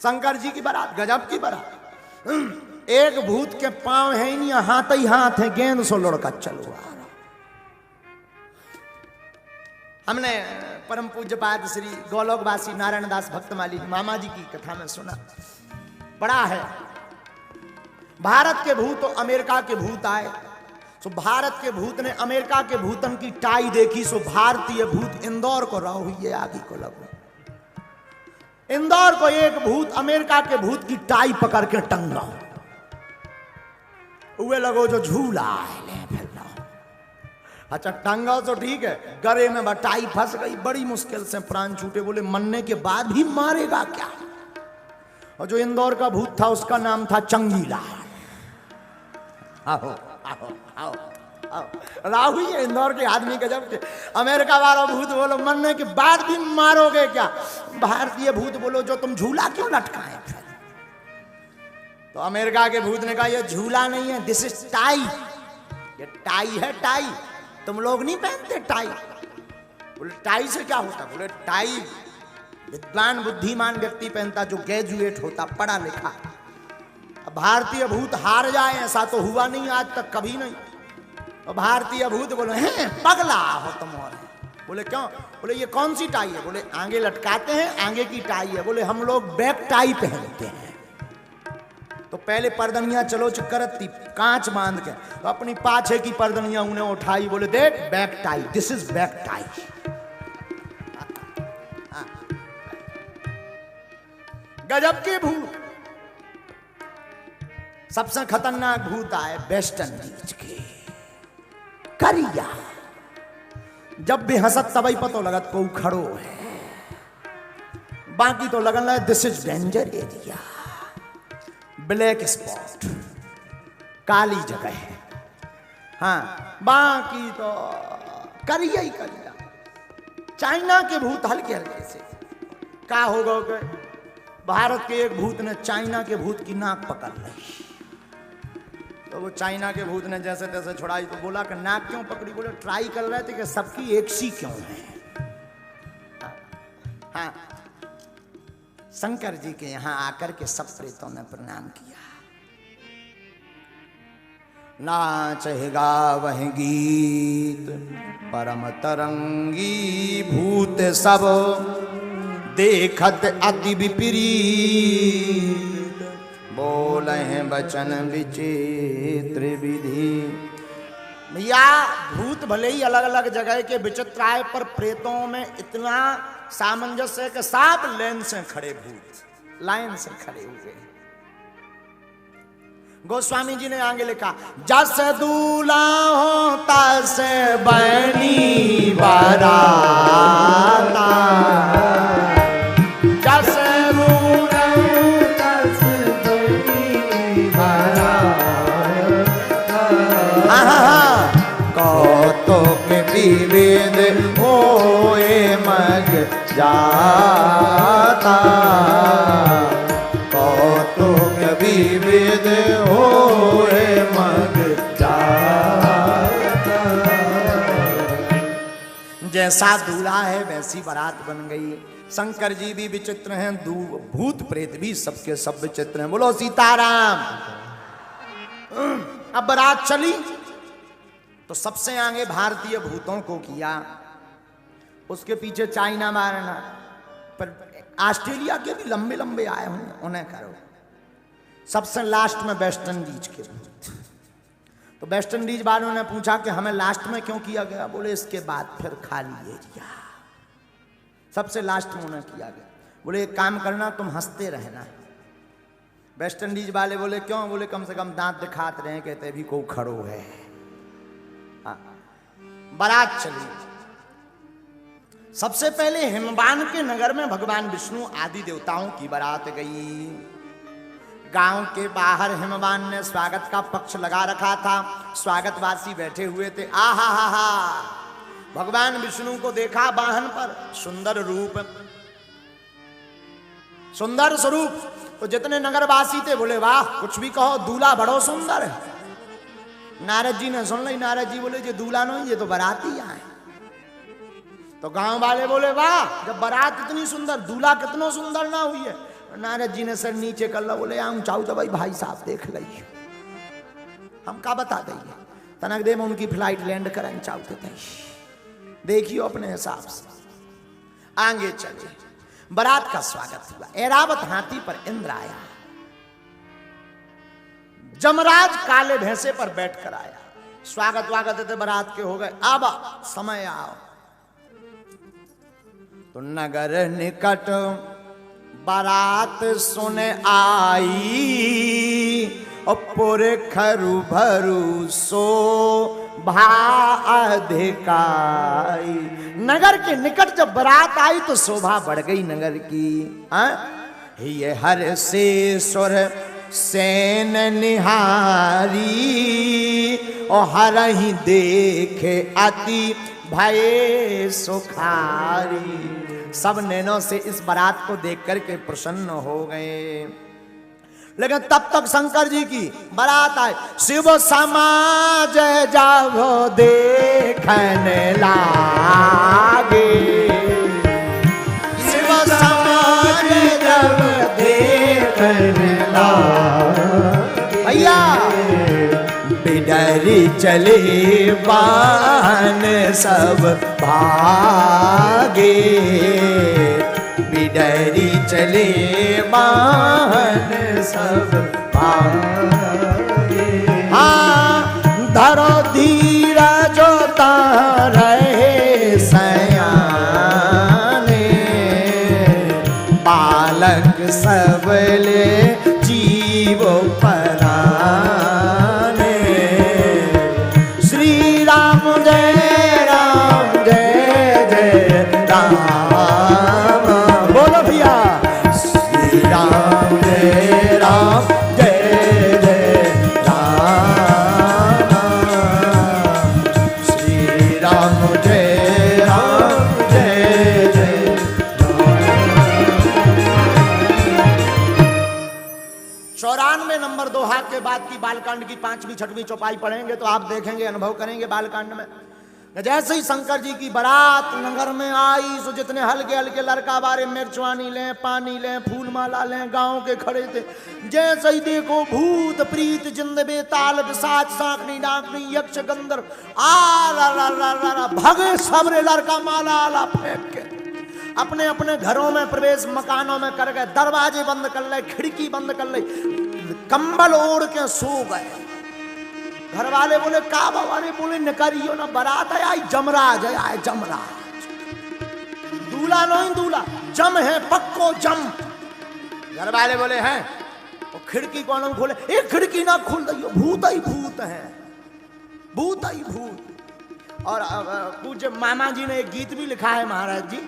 शंकर जी की बारात, गजब की बारात। एक भूत के पांव है ही नहीं, हाथ ही हाथ है, गेंद सो लड़का चलो आ रहा। हमने परम पूज्य पाद श्री गोलोकवासी नारायण दास भक्तमाली मामा जी की कथा में सुना, बड़ा है। भारत के भूत तो अमेरिका के भूत आए, सो भारत के भूत ने अमेरिका के भूतन की टाई देखी, सो भारतीय भूत इंदौर को रहो हुई आगे को लगो। इंदौर को एक भूत अमेरिका के भूत की टाई पकड़ के टंगा हुए लगो जो झूला है। अच्छा टंगा तो ठीक है, गले में बटाई फंस गई, बड़ी मुश्किल से प्राण छूटे। बोले मरने के बाद भी मारेगा क्या? और जो इंदौर का भूत था उसका नाम था चंगीला। आओ आओ आओ आओ राहु ये इंदौर के आदमी के जब अमेरिका वाला भूत बोलो मरने के बाद भी मारोगे क्या? भारतीय भूत बोलो जो तुम झूला क्यों लटकाए? तो अमेरिका के भूत ने कहा ये झूला नहीं है, दिस इज टाई, ये टाई है, टाई। तुम लोग नहीं पहनते टाई। बोले टाई से क्या होता? बोले टाई विद्वान बुद्धिमान व्यक्ति पहनता जो ग्रेजुएट होता, पढ़ा लिखा। अब भारतीय भूत हार जाए ऐसा तो हुआ नहीं आज तक, कभी नहीं। और भारतीय भूत बोले हैं पगला हो तुम। और बोले क्यों? बोले ये कौन सी टाई है? बोले आगे लटकाते हैं, आगे की टाई है। बोले हम लोग बैक टाई पहनते हैं। तो पहले पर्दनियां चलो करती कांच बांध के, तो अपनी पाछे की पर्दनियां उन्हें उठाई, बोले देख back tie, this is back tie. गजब के भूत। सबसे खतरनाक भूत आए वेस्ट इंडीज के करिया। जब भी हंसत तबई पतो लगत को खड़ो है, बाकी तो लगन लगे this is danger area. Black spot, काली जगह है। हाँ, बाकी तो करिया ही करिया। चाइना के भूत हल्के हल्के से का हो गए, भारत के एक भूत ने चाइना के भूत की नाक पकड़ ली। तो वो चाइना के भूत ने जैसे तैसे छुड़ाई, तो बोला कि नाक क्यों पकड़ी? बोले ट्राई कर रहे थे कि सबकी एक सी क्यों है। हाँ, शंकर जी के यहां आकर के सब प्रेतों ने प्रणाम किया। नाचेगा वह गीत परम तरंगी, भूत सब देखत अति विपरीत, बोले हैं वचन विचित्र विधि। भैया भूत भले ही अलग अलग जगह के विचित्र आए, पर प्रेतों में इतना सामंजस्य है कि साफ लाइन से खड़े भूत लाइन से खड़े हुए। गोस्वामी जी ने आगे लिखा, जस दूल्हा हो तस बनी बराता, जस दूल्हा हो तस बनी बराता, कौतुक विविध होए मग जाता, कौतुक विविध होए मग जाता। जैसा दूल्हा है वैसी बारात बन गई। शंकर जी भी विचित्र हैं, भूत प्रेत भी सबके सब विचित्र हैं। बोलो सीताराम। अब बारात चली तो सबसे आगे भारतीय भूतों को किया, उसके पीछे चाइना मारना, पर ऑस्ट्रेलिया के भी लंबे लंबे आए होंगे, उन्हें करो। सबसे लास्ट में वेस्ट इंडीज के भूत। तो वेस्ट इंडीज वालों ने पूछा कि हमें लास्ट में क्यों किया गया? बोले इसके बाद फिर खाली एरिया, सबसे लास्ट में उन्हें किया गया। बोले एक काम करना, तुम हंसते रहना। वेस्ट इंडीज वाले बोले क्यों? बोले कम से कम दांत दिखाते रहे, कहते भी को खड़ो है। बारात चली। सबसे पहले हिमवान के नगर में भगवान विष्णु आदि देवताओं की बारात गई। गांव के बाहर हिमवान ने स्वागत का पक्ष लगा रखा था, स्वागतवासी बैठे हुए थे। आहा हा हा, भगवान विष्णु को देखा वाहन पर, सुंदर रूप, सुंदर स्वरूप। तो जितने नगरवासी थे बोले वाह, कुछ भी कहो, दूल्हा बड़ो सुंदर है। नारद जी ने सुन ली। नारद जी बोले ये दूल्हा नहीं, ये तो बाराती आए। तो गांव वाले बोले वाह, जब बारात इतनी सुंदर, दूल्हा कितना सुंदर ना हुई है। नारद जी ने सर नीचे कर ला, बोले हम चाहू तो भाई साहब देख लीजिए, हम का बता देंगे। तनक दे में उनकी फ्लाइट लैंड करें चाहते थे, देखियो अपने हिसाब से। आगे चले, बारात का स्वागत हुआ। ऐरावत हाथी पर इंद्र आया, जमराज काले भैंसे पर बैठकर आया। स्वागत वागत थे बारात के हो गए। अब समय आओ। तो नगर निकट बारात सुने आई, और पुरे खरु भरु सो भा अधिकाई। नगर के निकट जब बारात आई तो शोभा बढ़ गई नगर की। ये हर से सुर सेन निहारी, और हर ही देखे अति भये सुखारी। सब नैनों से इस बारात को देख करके प्रसन्न हो गए। लेकिन तब तक शंकर जी की बारात आई। शिव समाज जब देखने लागे, शिव समाज जब देखने लागे, भैया बिडरी चले बान सब भागे, बिडरी चले बान सब पाए। हाँ धरो धीरज रहे सयाने, बालक सबले जीव पराने। श्री राम जय राम, बोलो भैया श्री राम जय राम, जय जय राम, श्री राम जय राम, जय जय राम। 94 नंबर दोहा के बाद की बालकांड की 5वीं 6वीं चौपाई पढ़ेंगे तो आप देखेंगे, अनुभव करेंगे बालकांड में। जैसे ही शंकर जी की बारात नगर में आई, सो जितने हल्के हल्के लड़का बारे मिर्चवानी लें, पानी लें, फूल माला लें, गांव के खड़े थे। जैसे ही देखो भूत प्रीत जिंद बेताल पिशाच सांकनी डाकनी यक्ष गंधर्व आ भगे सबरे लड़का माला आला फेंक के अपने अपने घरों में प्रवेश मकानों में कर गए। दरवाजे बंद कर ले, खिड़की बंद कर ले, कंबल ओढ़ के सो गए। घर वाले बोले का बाबा ने, बोले निकरियो ना, बारात है आई जमराज है, आए जमराज, दूल्हा नहीं दूल्हा, जम है पक्को जम। घर वाले बोले हैं, और खिड़की कौन खोले, एक खिड़की ना खोल दियो, भूत ही भूत है, भूत ही भूत। और पूज्य मामा जी ने एक गीत भी लिखा है महाराज जी,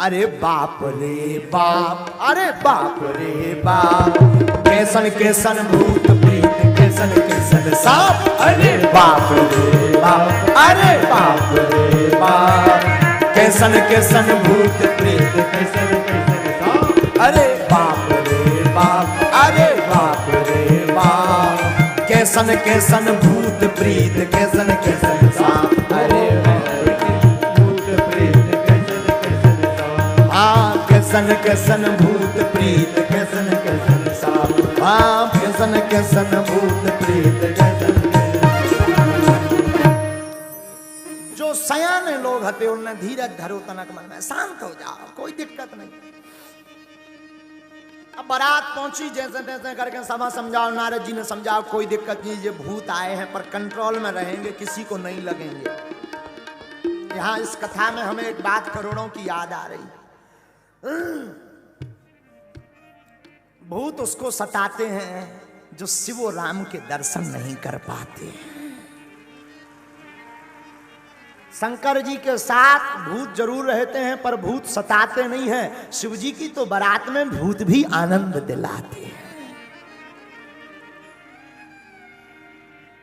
अरे बाप रे बाप, अरे बाप रे बाप, कैसन कैसन भूत प्रीत, कैसन कैसन सांप, अरे बाप रे बाप, अरे बाप रे बाप, कैसन कैसन भूत प्रीत, कैसन कैसन सांप, अरे बाप रे बाप, अरे बाप रे बाप, कैसन कैसन भूत प्रीत, कैसन कैसन सांप, अरे भूत प्रीत, कैसन कैसन सांप, हाँ कैसन कैसन भूत प्रीत, कैसन कैसन सांप, हाँ कैसन कैसन भूत प्रीत, कैसन जो सयाने लोग हते उन्हें धीरज धरो तनक मन में, शांत हो जाओ, कोई दिक्कत नहीं। अब बारात पहुंची, जैसे तैसे करके सभा समझाओ, नारद जी ने समझाओ कोई दिक्कत नहीं, ये भूत आए हैं पर कंट्रोल में रहेंगे, किसी को नहीं लगेंगे। यहाँ इस कथा में हमें एक बात करोड़ों की याद आ रही, भूत उसको सताते हैं जो शिव और राम के दर्शन नहीं कर पाते। शंकर जी के साथ भूत जरूर रहते हैं पर भूत सताते नहीं हैं। शिव जी की तो बारात में भूत भी आनंद दिलाते हैं।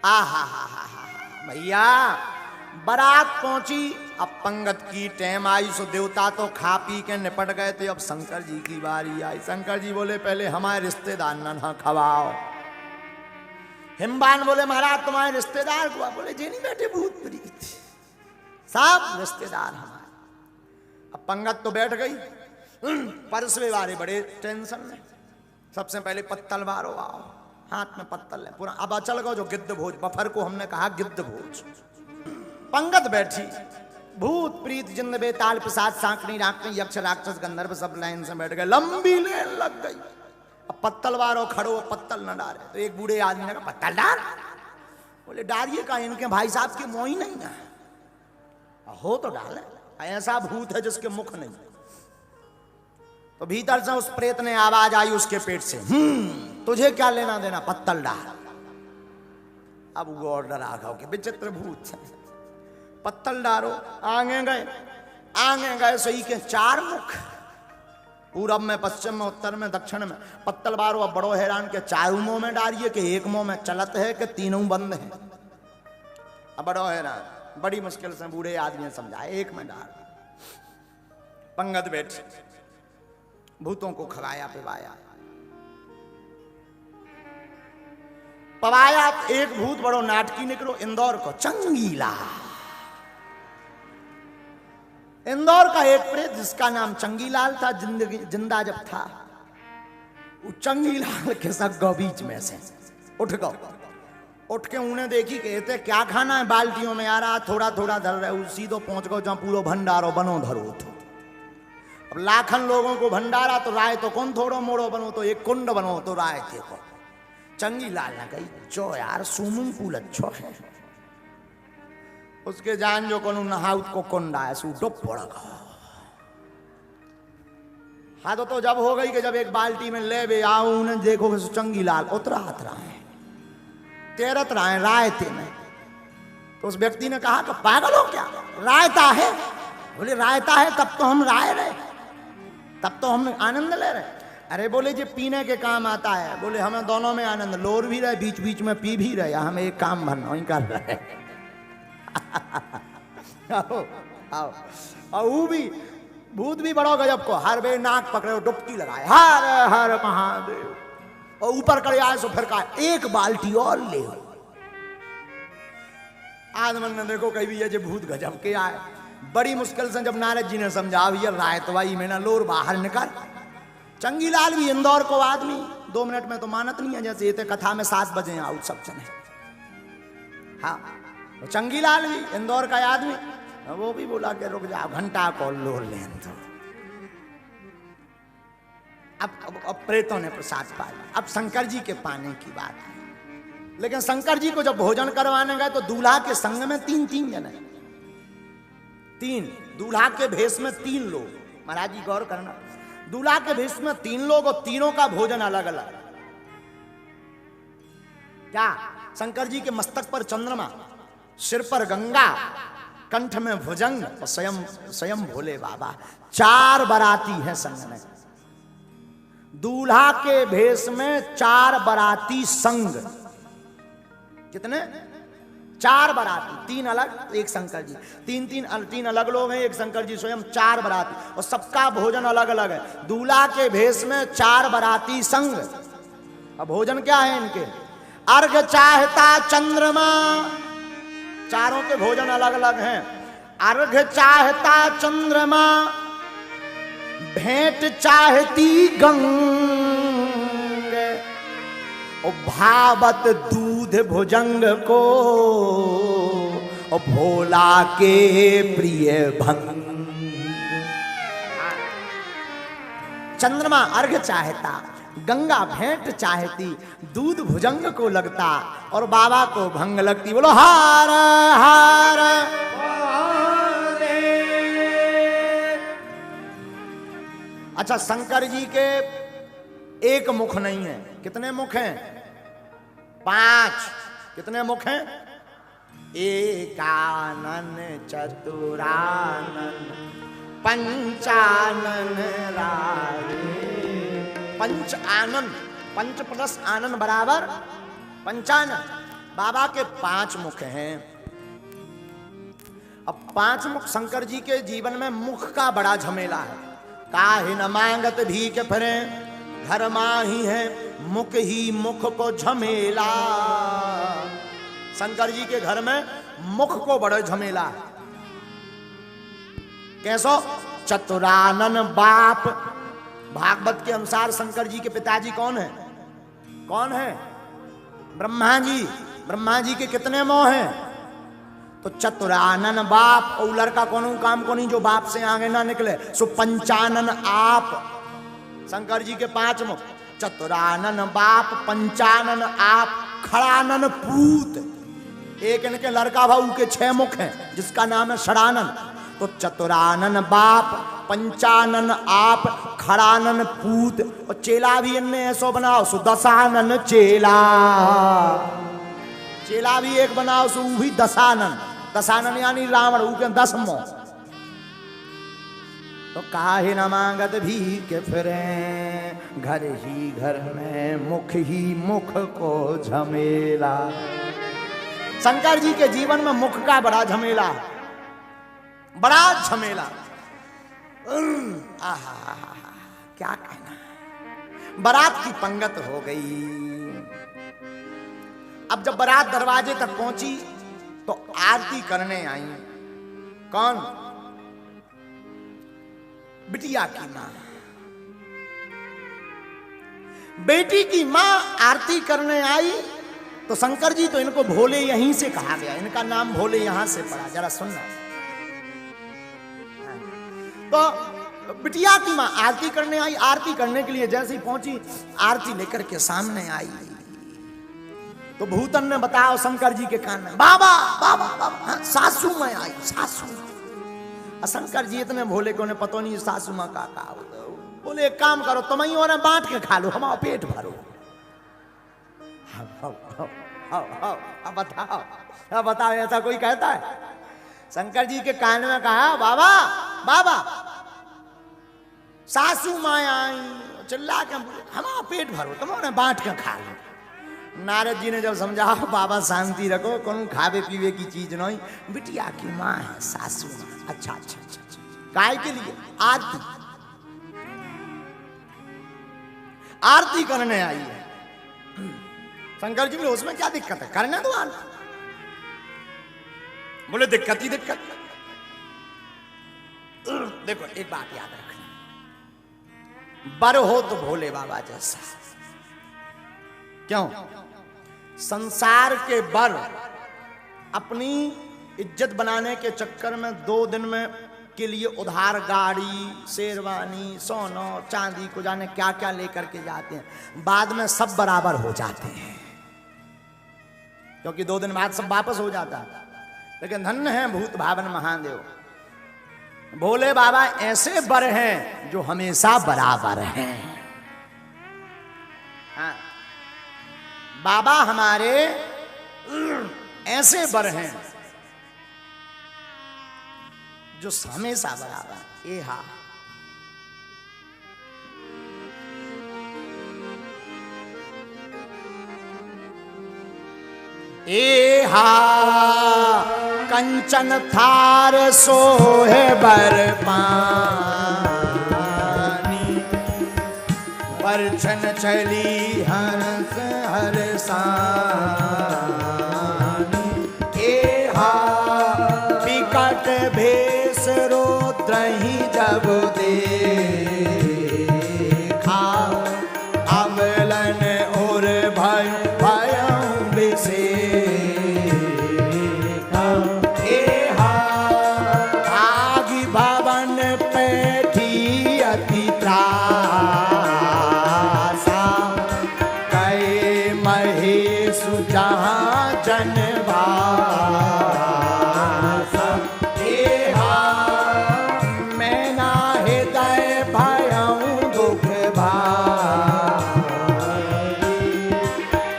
आहा हा हा भैया, बारात पहुंची, अब पंगत की टाइम आई, सो देवता तो खा पी के निपट गए थे। अब शंकर जी की बारी आई। शंकर जी बोले पहले हमारे रिश्तेदार ना खवाओ। हिमबान बोले महाराज तुम्हारे रिश्तेदार को, बोले जी नहीं बैठे भूत प्रीत, सब रिश्तेदार हमारे। अब पंगत तो बैठ गई, परसवे वाले बड़े टेंशन में। सबसे पहले पत्तल बारो आओ, हाथ में पत्तल है पूरा। अब अचल गो जो गिद्ध भोज, बफर को हमने कहा गिद्ध भोज। पंगत बैठी, भूत प्रीत जिंद बेताल पिशाच सांकनी डाकनी यक्ष राक्षस गंधर्व सब लाइन से बैठ गए, लंबी लेन लग गई। अब पत्तल बारो खड़ो, पत्तल न डाले तो एक बूढ़े आदमी ने कहा पत्तल डाल। बोले डालिए का, इनके भाई साहब की मोही नहीं है, हो तो डाले, ऐसा भूत है जिसके मुख नहीं। तो भीतर से उस प्रेत ने आवाज आई उसके पेट से, तुझे क्या लेना देना, पत्तल डाल। अब वो ऑर्डर आ गया कि विचित्र भूत है, पत्तल डालो। आगे गए सही के 4 मुख, पूरब में, पश्चिम में, उत्तर में, दक्षिण में। पत्तल बारो। अब बड़ो हैरान के 4 मुंह में डालिए कि एक मुंह में चलत है कि तीनों बंद है। अब बड़ो हैरान, बड़ी मुश्किल से बूढ़े आदमी ने समझाया एक में डाल। पंगत बैठ, भूतों को खवाया पिवाया। पवाया एक भूत बड़ो नाटकी निकलो, इंदौर को चंगीला। इंदौर का एक प्रेत जिसका नाम चंगीलाल था, जिंदा जब था, वो चंगीलाल के सग्गो बीच में से उठ गो। उठ के उन्हें देखी, कहते क्या खाना है, बाल्टियों में आ रहा, थोड़ा थोड़ा धर रहे, सीधो पहुंच गो जहां पूरा भंडारो बनो धरो तो। अब लाखन लोगों को भंडारा तो राय तो कौन थोड़ो मोड़ो बनो, तो एक कुंड बनो तो राय थे को। चंगी लाल ने कही चो यार स्विमिंग पूल अच्छो है। उसके जान जो कोनु नहाउत को कुंडा है सू डुब पड़ेगा। हाँ तो जब हो गई कि जब एक बाल्टी में ले बे आऊ ने देखो कि चंगी लाल उतरा है तैरत रहा है रायते में। तो उस व्यक्ति ने कहा कि पागल हो क्या, रायता है? बोले रायता है तब तो हम राय रहे, तब तो हम आनंद ले रहे। अरे बोले जो पीने के काम आता है। बोले हमें दोनों में आनंद, लोर भी रहे बीच बीच में पी भी रहे, हम एक काम भरना ही कर रहे। आओ आओ और वो भी भूत भी बड़ो गजब को, हर बे नाक पकड़े डुबकी लगाए हर हर महादेव, और ऊपर करे आए सो फिर कहा एक बाल्टी और ले। आदमन ने देखो कहीं भी ये भूत गजब के आए। बड़ी मुश्किल से जब नारद जी ने समझा ये रायतवाई में ना लोर बाहर निकल। चंगी लाल भी इंदौर को आदमी 2 मिनट में तो मानत नहीं है, जैसे ये कथा में 7 बजे आउट सब चले। हाँ तो चंगी लाल भी इंदौर का आदमी, वो भी बोला कि रुक जाओ घंटा को लोर लें। तो अब प्रेतों ने प्रसाद पाया। अब शंकर जी के पाने की बात है। लेकिन शंकर जी को जब भोजन करवाने गए तो दूल्हा के संग में 3 जने, 3 दूल्हा के भेष में 3 लोग। महाराज जी गौर करना, दूल्हा के भेष में 3 लोग और तीनों का भोजन अलग अलग। क्या? शंकर जी के मस्तक पर चंद्रमा, सिर पर गंगा, कंठ में भुजंग और स्वयं भोले बाबा। 4 बाराती हैं संग में। दूल्हा के भेष में 4 बाराती संग। कितने? 4 बाराती, 3 अलग एक शंकर जी, 3 अलग लोग हैं, एक शंकर जी स्वयं। 4 बाराती और सबका भोजन अलग अलग है। दूल्हा के भेष में 4 बाराती संग। अब भोजन क्या है इनके? अर्घ चाहता चंद्रमा, चारों के भोजन अलग अलग हैं। अर्घ चाहता चंद्रमा, भेंट चाहती गंग, और भावत दूध भुजंग को, और भोला के प्रिय भंग। चंद्रमा अर्घ चाहता, गंगा भेंट चाहती, दूध भुजंग को लगता और बाबा को भंग लगती। बोलो हार हार। अच्छा शंकर जी के एक मुख नहीं है, कितने मुख हैं? 5। कितने मुख हैं? एकानन चतुरानन पंचानन राधे। पंच आनन, पंच प्लस आनन बराबर पंचानन। बाबा के 5 मुख हैं। अब 5 मुख शंकर जी के जीवन में मुख का बड़ा झमेला है। काहे न मांगत भीख फिरे, घर माही है मुख ही मुख को झमेला। शंकर जी के घर में मुख को बड़ा झमेला है। कैसो? चतुरानन बाप। भागवत के अनुसार शंकर जी के पिताजी कौन है? कौन है? ब्रह्मा जी। ब्रह्मा जी के कितने मोह हैं? तो चतुरानन बाप। और लड़का कौन काम को नहीं जो बाप से आगे ना निकले, सो पंचानन आप। शंकर जी के 5 मुख, चतुरानन बाप, पंचानन आप, खड़ानन पूत। एक इनके लड़का भाऊ के 6 मुख हैं जिसका नाम है षडानन। तो चतुरानन बाप, पंचानन आप, खड़ानन पूत, और चेला भी इनने ऐसो बनाओ सो दशानन चेला। चेला भी एक बनाओ सो भी दशानन। दशानन यानी रावण, ऊ के 10 मोह। तो काहे न मांगत भीख फिरे, घर ही घर में मुख ही मुख को झमेला। शंकर जी के जीवन में मुख का बड़ा झमेला है, बड़ा झमेला। आहा क्या कहना। बारात की पंगत हो गई। अब जब बारात दरवाजे तक पहुंची तो आरती करने आई। कौन? बिटिया की मां। बेटी की मां आरती करने आई। तो शंकर जी तो इनको भोले यहीं से कहा गया, इनका नाम भोले यहां से पड़ा। जरा सुनना। तो बिटिया की मां आरती करने आई। आरती करने के लिए जैसे ही पहुंची, आरती लेकर के सामने आई। तो भूतन ने बताया शंकर जी के कान में, बाबा बाबा बाबा, हाँ, सासू में आई, सासू माँ। शंकर जी इतने भोले को उन्हें पता नहीं सासू माँ का बोले एक काम करो, तुम ही और बांट के खा लो, हमारा पेट भरो। अब बताओ, अब बताओ, ऐसा कोई कहता है? शंकर जी के कान में कहा, बाबा बाबा, सासू माँ आई, चिल्ला के हमारा पेट भरो, तुम उन्हें बांट के खा लो। नारद जी ने जब समझा, बाबा शांति रखो, कौन खावे पीवे की चीज नहीं, बिटिया की माँ है सासू माँ। अच्छा अच्छा अच्छा, काय के लिए? आरती, आरती करने आई है। शंकर जी बोले उसमें क्या दिक्कत है, करने दो आरती। बोले दिक्कत ही दिक्कत। देखो एक बात याद रखना, बर हो तो भोले बाबा जैसा। क्यों? संसार के बर अपनी इज्जत बनाने के चक्कर में 2 दिन में के लिए उधार गाड़ी, शेरवानी, सोना, चांदी को जाने क्या क्या लेकर के जाते हैं, बाद में सब बराबर हो जाते हैं, क्योंकि 2 दिन बाद सब वापस हो जाता है। लेकिन धन्य है भूत भावन महादेव, भोले बाबा ऐसे बर हैं जो हमेशा बराबर हैं। हाँ, बाबा हमारे ऐसे बर हैं जो हमेशा बराबर। ए हा, ए हा कंचन थार सोहे बर पानी, परछन चली हंस हरसानी। ए हा विकट भेष रोद्रहि जब देखा, अमलन और भय भयं विषेका। ए हा आगि भवन पैठी अति त्रासा, कहे महेश जहाँ जनवासा। ए हा मैं ना हृदय भयं दुख भारी,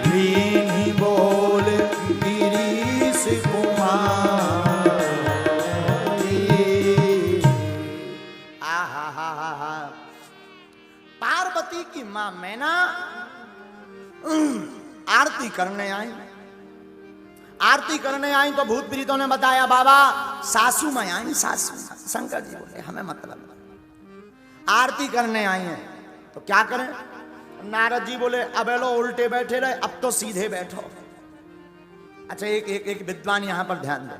लीनी बोल गिरीश कुमारी। आहा, पार्वती की मां मैना आरती करने आई। आरती करने आई तो भूत प्रीतों ने बताया, बाबा सासू में आई, सासू। शंकर जी बोले हमें मतलब, आरती करने आई हैं तो क्या करें? नारद जी बोले अब लो उल्टे बैठे रहे, अब तो सीधे बैठो। अच्छा एक विद्वान यहां पर ध्यान दे,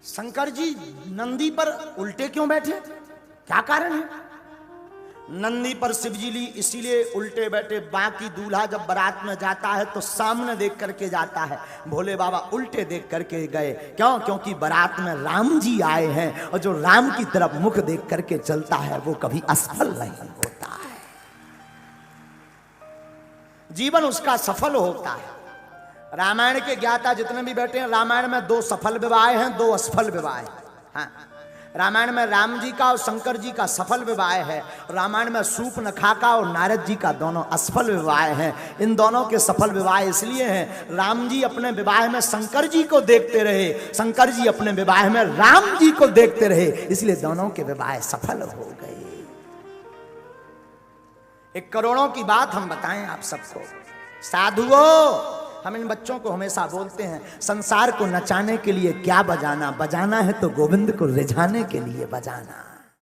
शंकर जी नंदी पर उल्टे क्यों बैठे, क्या कारण है? नंदी पर शिवजी ली इसीलिए उल्टे बैठे, बाकी दूल्हा जब बारात में जाता है तो सामने देख करके जाता है, भोले बाबा उल्टे देख करके गए। क्यों? क्योंकि बारात में राम जी आए हैं और जो राम की तरफ मुख देख करके चलता है वो कभी असफल नहीं होता है, जीवन उसका सफल होता है। रामायण के ज्ञाता जितने भी बैठे हैं, रामायण में 2 सफल विवाह हैं, 2 असफल विवाह हैं। हाँ, रामायण में राम जी का और शंकर जी का सफल विवाह है, रामायण में सूर्पनखा का और नारद जी का दोनों असफल विवाह हैं। इन दोनों के सफल विवाह इसलिए हैं, राम जी अपने विवाह में शंकर जी को देखते रहे, शंकर जी अपने विवाह में राम जी को देखते रहे, इसलिए दोनों के विवाह सफल हो गए। एक करोड़ों की बात हम बताएं आप सबको, साधुओं हम इन बच्चों को हमेशा बोलते हैं, संसार को नचाने के लिए क्या बजाना, बजाना है तो गोविंद को रिझाने के लिए बजाना।